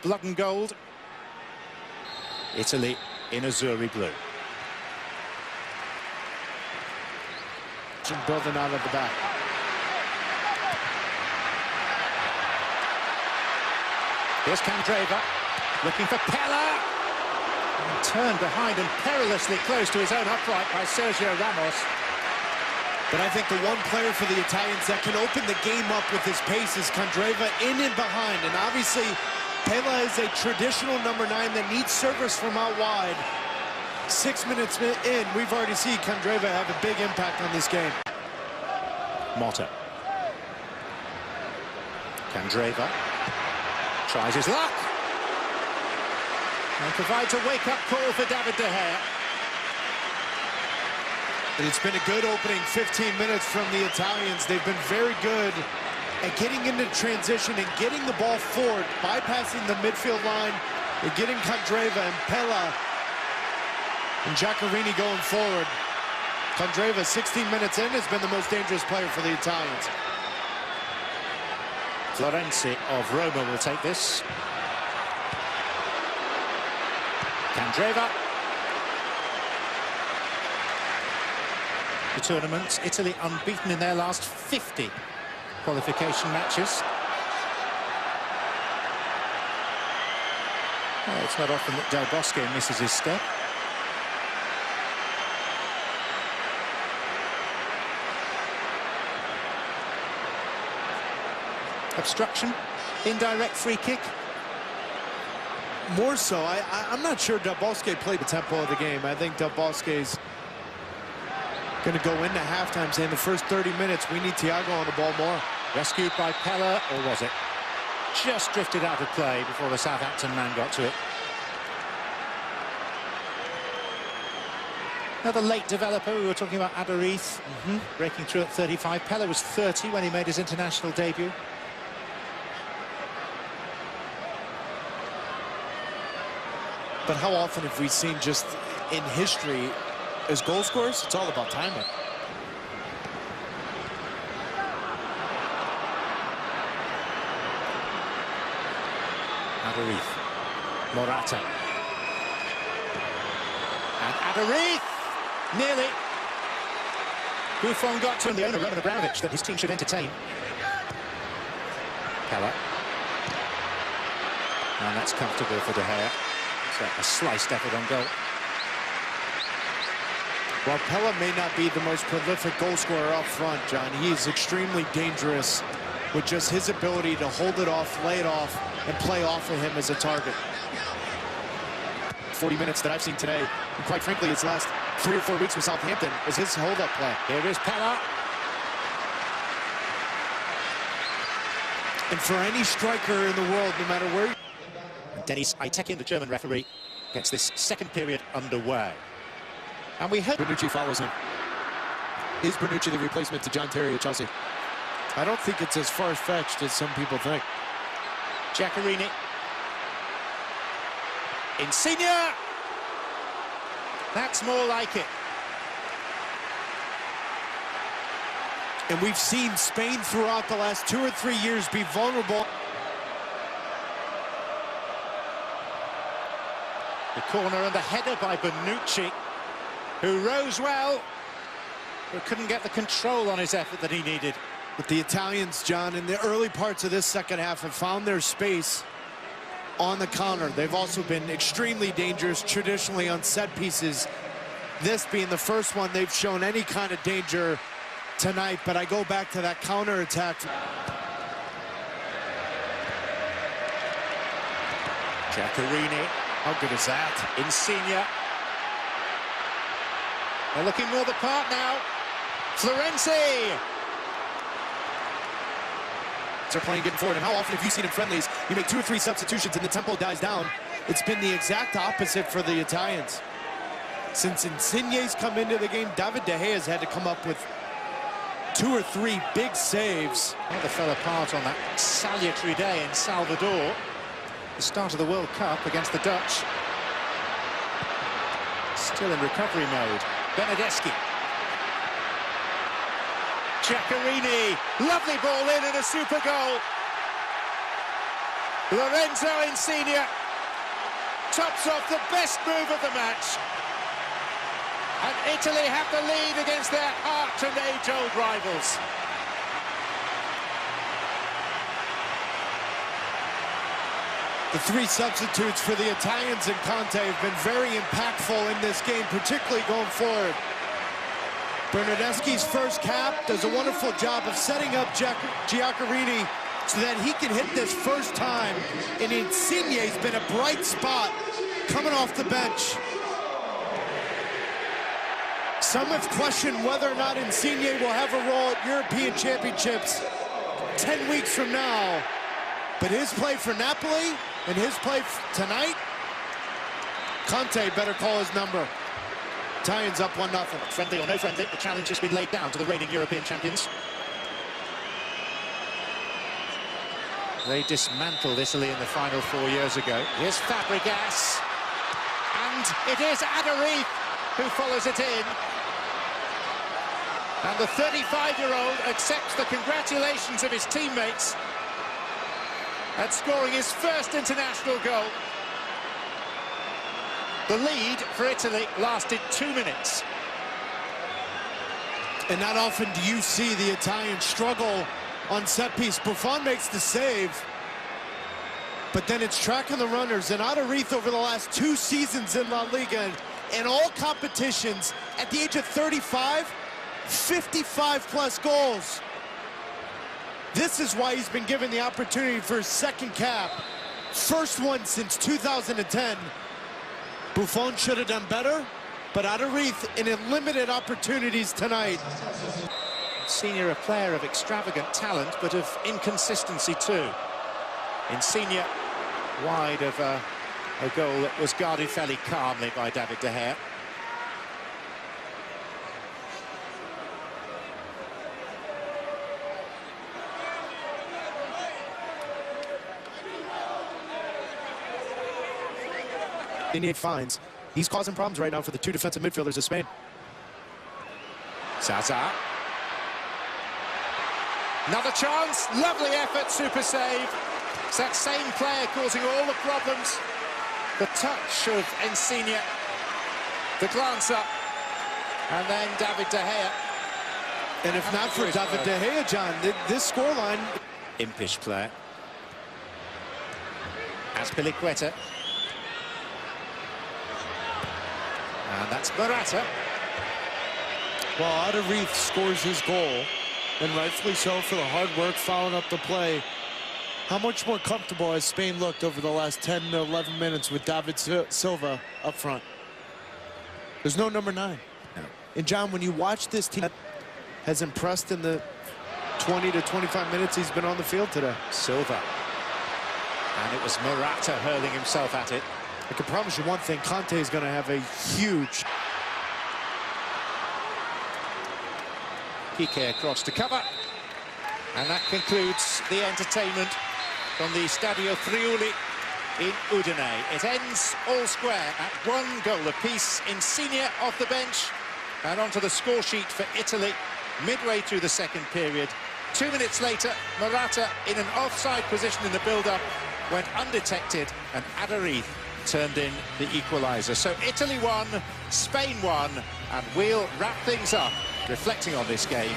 blood and gold. Italy in Azzurri blue. Building out of the back. Here's Candreva, looking for Pella. Turned behind and perilously close to his own upright by Sergio Ramos. But I think the one player for the Italians that can open the game up with his pace is Candreva, in and behind. And obviously, Pella is a traditional number 9 that needs service from out wide. 6 minutes in, we've already seen Candreva have a big impact on this game. Motta. Candreva tries his luck and provides a wake-up call for David De Gea. It's been a good opening 15 minutes from the Italians. They've been very good at getting into transition and getting the ball forward, bypassing the midfield line, and getting Candreva and Pella and Giaccherini going forward. Candreva, 16 minutes in, has been the most dangerous player for the Italians. Florenzi of Roma will take this. Candreva. The tournament, Italy unbeaten in their last 50 qualification matches. Well, it's not often that Del Bosque misses his step. Obstruction, indirect free kick. More so, I'm not sure Del Bosque played the tempo of the game. I think Del Bosque's going to go into halftime saying the first 30 minutes, we need Thiago on the ball more. Rescued by Pella, or was it? Just drifted out of play before the Southampton man got to it. Another late developer, we were talking about Aduriz, breaking through at 35. Pella was 30 when he made his international debut. But how often have we seen just in history, as goal scorers, it's all about timing. Aduriz, Morata. And Aduriz, nearly. Buffon got to the owner, Roman Abramovich, that his team should entertain. Pella. And that's comfortable for De Gea. A sliced effort on goal. While Pella may not be the most prolific goal scorer up front, John, he is extremely dangerous with just his ability to hold it off, lay it off, and play off of him as a target. 40 minutes that I've seen today, and quite frankly, his last 3 or 4 weeks with Southampton was his hold-up play. Here is Pella. And for any striker in the world, no matter where... Dennis Aitekin, the German referee, gets this second period underway. And we hope... Bonucci follows him. Is Bonucci the replacement to John Terry at Chelsea? I don't think it's as far-fetched as some people think. Giaccherini. Insigne! That's more like it. And we've seen Spain throughout the last 2 or 3 years be vulnerable. The corner and the header by Bonucci, who rose well, but couldn't get the control on his effort that he needed. But the Italians, John, in the early parts of this second half have found their space on the counter. They've also been extremely dangerous traditionally on set pieces. This being the first one they've shown any kind of danger tonight, but I go back to that counter attack. Giaccherini. How good is that? Insigne. They're looking more the part now. Florenzi. They're playing getting forward, and how often have you seen in friendlies, you make 2 or 3 substitutions and the tempo dies down? It's been the exact opposite for the Italians. Since Insigne's come into the game, David De Gea has had to come up with 2 or 3 big saves. Well, they fell apart on that salutary day in Salvador. The start of the World Cup against the Dutch. Still in recovery mode. Benedeschi. Giaccherini. Lovely ball in and a super goal. Lorenzo Insigne tops off the best move of the match. And Italy have the lead against their arch and age-old rivals. The three substitutes for the Italians and Conte have been very impactful in this game, particularly going forward. Bernardeschi's first cap does a wonderful job of setting up Giaccherini so that he can hit this first time. And Insigne's been a bright spot coming off the bench. Some have questioned whether or not Insigne will have a role at European Championships 10 weeks from now. But his play for Napoli and his play tonight, Conte better call his number. Italians up 1-0. Friendly or no friendly, the challenge has been laid down to the reigning European champions. They dismantled Italy in the final 4 years ago. Here's Fabregas. And it is Aduriz who follows it in. And the 35-year-old accepts the congratulations of his teammates at scoring his first international goal. The lead for Italy lasted 2 minutes. And not often do you see the Italians struggle on set piece. Buffon makes the save, but then it's tracking the runners. And Aduriz over the last 2 seasons in La Liga, in all competitions, at the age of 35, 55+ goals. This is why he's been given the opportunity for his second cap. First one since 2010. Buffon should have done better, but Aduriz in limited opportunities tonight. Insigne, a player of extravagant talent, but of inconsistency too. Insigne wide of a goal that was guarded fairly calmly by David De Gea. Insigne finds. He's causing problems right now for the 2 defensive midfielders of Spain. Zaza. Another chance, lovely effort, super save. It's that same player causing all the problems. The touch of Insigne, the glance up, and then David De Gea. And if not for David De Gea, John, this scoreline... Impish player. Azpilicueta. And that's Morata. Well, Aduriz scores his goal, and rightfully so for the hard work following up the play. How much more comfortable has Spain looked over the last 10 to 11 minutes with David Silva up front? There's no number 9. No. And John, when you watch this team, has impressed in the 20 to 25 minutes he's been on the field today. Silva. And it was Morata hurling himself at it. I can promise you one thing, Conte is going to have a huge... Piqué across to cover. And that concludes the entertainment from the Stadio Friuli in Udine. It ends all square at 1 goal apiece. Insigne off the bench and onto the score sheet for Italy midway through the second period. 2 minutes later, Morata in an offside position in the build-up went undetected, and Aduriz turned in the equaliser. So Italy won, Spain won, and we'll wrap things up reflecting on this game